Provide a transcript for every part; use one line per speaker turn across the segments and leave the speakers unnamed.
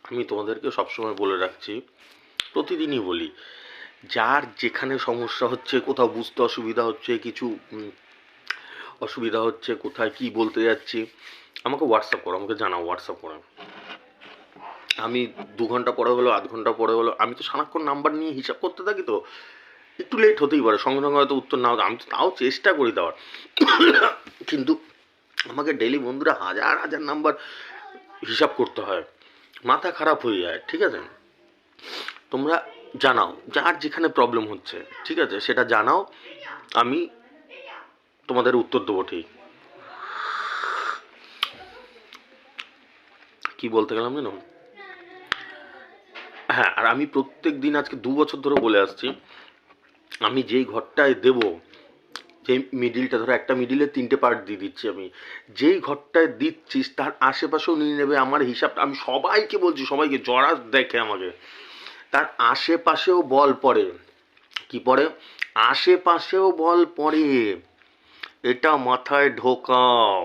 আমি তোমাদেরকে সবসময় বলে রাখছি, প্রতিদিনই বলি, যার যেখানে সমস্যা হচ্ছে, কোথাও বুঝতে অসুবিধা হচ্ছে, কিছু অসুবিধা হচ্ছে, কোথায় কি বলতে যাচ্ছি, আমাকে হোয়াটসঅ্যাপ করো, আমাকে জানাও হোয়াটসঅ্যাপ করে। আমি 2 ঘন্টা পরে হলো, আধ ঘন্টা পরে হলো, আমি তো সারাক্ষণ নাম্বার নিয়ে হিসাব করতে থাকি, তো একটু লেট হতেই পারে, সঙ্গে সঙ্গে হয়তো উত্তর নাও, আমি তো তাও চেষ্টা করি দেওয়ার। কিন্তু আমাকে ডেলি বন্ধুরা হাজার হাজার নাম্বার হিসাব করতে হয়, মাথা খারাপ হয়ে যায়। ঠিক আছে, তোমরা জানাও যার যেখানে প্রবলেম হচ্ছে, ঠিক আছে, সেটা জানাও, আমি তোমাদের উত্তর দেবো। ঠিক কি বলতে গেলাম জানো? হ্যাঁ, আর আমি প্রত্যেক দিন আজকে 2 বছর ধরে বলে আসছি, আমি যেই ঘরটায় দেব, যে মিডিলটা ধরো, একটা মিডিলে 3টে পার্ট দিয়ে দিচ্ছি, আমি যেই ঘরটায় দিচ্ছিস তার আশেপাশেও নিয়ে নেবে আমার হিসাবটা। আমি সবাইকে বলছি, সবাইকে জরা দেখে আমাকে, তার আশেপাশেও বল পড়ে। কি পড়ে? আশেপাশেও বল পড়ে, এটা মাথায় ঢোকাও।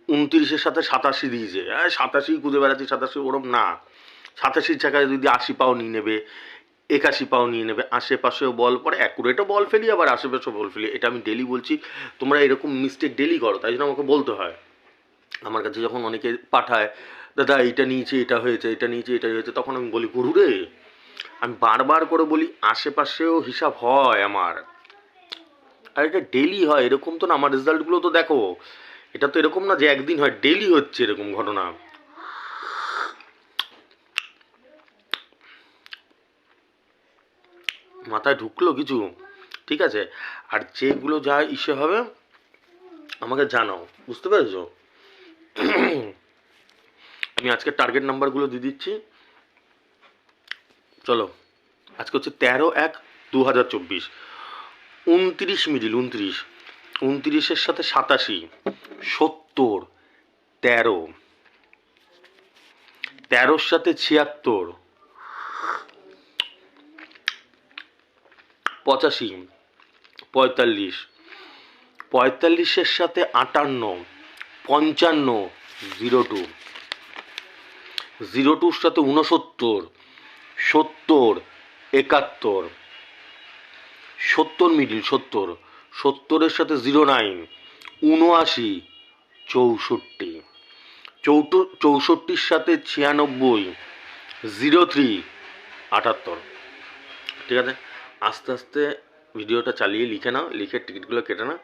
29-এর সাথে 87 দিয়েছে, 87 খুঁজে বেড়াচ্ছি, 87 ওরম না, 87 জায়গায় যদি 80 পাও নিয়ে নেবে, 81 পাও নিয়ে নেবে। আশেপাশেও বল পড়ে, অ্যাকুরেটও বল ফেলি, আবার আশেপাশেও বল ফেলি। এটা আমি ডেলি বলছি, তোমরা এরকম মিস্টেক ডেলি করো, তাই জন্য আমাকে বলতে হয়। আমার কাছে যখন অনেকে পাঠায়, দাদা এইটা নিয়েছে, এটা হয়েছে, এটা নিয়েছে, এটা হয়েছে, তখন আমি বলি, গুরু রে, আমি বারবার করে বলি, আশেপাশেও হিসাব হয় আমার, আর এটা ডেলি হয়, এরকম তো না। আমার রেজাল্টগুলো তো দেখো, এটা তো এরকম না যে একদিন হয়, ডেলি হচ্ছে এরকম ঘটনা। মাথায় ঢুকলো কিছু? ঠিক আছে, আর যেগুলো যা ইসে হবে আমাকে জানাও, বুঝতে পেরেছো? আমি আজকে টার্গেট নাম্বারগুলো দিয়ে দিচ্ছি। চলো, আজকে হচ্ছে 13/1/2024। 29 মিডিল, 29-এর সাথে 87, 70, 13, 13-র সাথে 76, 85, 45, 45-এর সাথে 58, 55, 02, 02-র সাথে 69, 70, 71, 70 মিডিল, 70, 70-এর সাথে 09, 79, 64, 64-র সাথে 96, 03, 78। ঠিক আছে, আস্তে আস্তে ভিডিওটা চালিয়ে লিখে নাও, লিখে টিকিটগুলো কেটে নাও।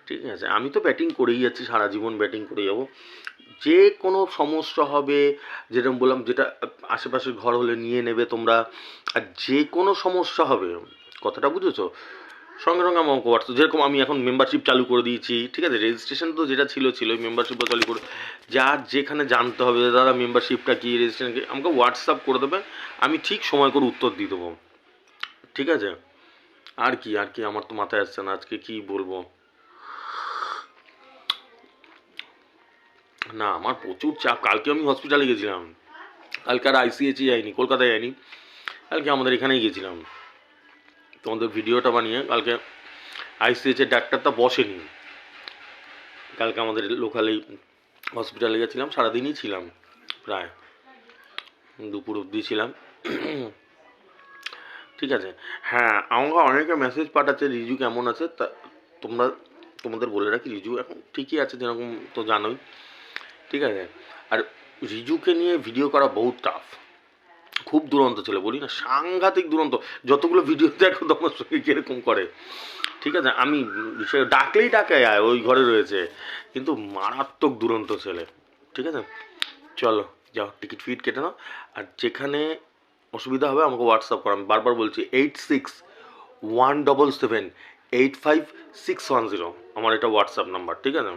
ঠিক আছে, আমি তো ব্যাটিং করেই যাচ্ছি, সারা জীবন ব্যাটিং করে যাবো। যে কোনো সমস্যা হবে, যেরকম বললাম, যেটা আশেপাশের ঘর হলে নিয়ে নেবে তোমরা, আর যে কোনো সমস্যা হবে, কথাটা বুঝেছো, সঙ্গে সঙ্গে আমাকে হোয়াটসঅ্যাপ, যেরকম আমি এখন মেম্বারশিপ চালু করে দিয়েছি। ঠিক আছে, রেজিস্ট্রেশন তো যেটা ছিল ওই মেম্বারশিপও চালু করে, যার যেখানে জানতে হবে দাদা মেম্বারশিপটা কি, রেজিস্ট্রেশন কি, আমাকে হোয়াটসঅ্যাপ করে দেবে, আমি ঠিক সময় করে উত্তর দিয়ে দেবো। ঠিক আছে, আর কি আর কি, আমার তো মাথায় আসছে না আজকে কি বলবো। না, আমার প্রচুর চাপ। কালকে আমি হসপিটালে গেছিলাম, কালকে আর আইসিএইচে যাইনি, কলকাতায় যাইনি, কালকে আমাদের এখানেই গেছিলাম তোমাদের ভিডিওটা বানিয়ে। কালকে আইসিএইচের ডাক্তারটা বসেনি, কালকে আমাদের লোকালেই হসপিটালে গেছিলাম, সারাদিনই ছিলাম, প্রায় দুপুর অবধি ছিলাম। ঠিক আছে, হ্যাঁ, আমাকে অনেকে মেসেজ পাঠাচ্ছে রিজু কেমন আছে, তা তোমরা, তোমাদের বলে রাখি, রিজু এখন ঠিকই আছে, যেরকম তো জানোই। ঠিক আছে, আর রিজুকে নিয়ে ভিডিও করা বহুত টাফ, খুব দুরন্ত ছিল, বলি না, সাংঘাতিক দুরন্ত। যতগুলো ভিডিও দেখো তোমার সঙ্গে কীরকম করে। ঠিক আছে, আমি সে ডাকলেই ডাকে আয়, ওই ঘরে রয়েছে, কিন্তু মারাত্মক দুরন্ত ছেলে। ঠিক আছে, চলো যাও, টিকিট ফিট কেটে নাও, আর যেখানে অসুবিধা হবে আমাকে হোয়াটসঅ্যাপ করো। আমি বারবার বলছি, 8617785610 আমার এটা হোয়াটসঅ্যাপ নাম্বার। ঠিক আছে।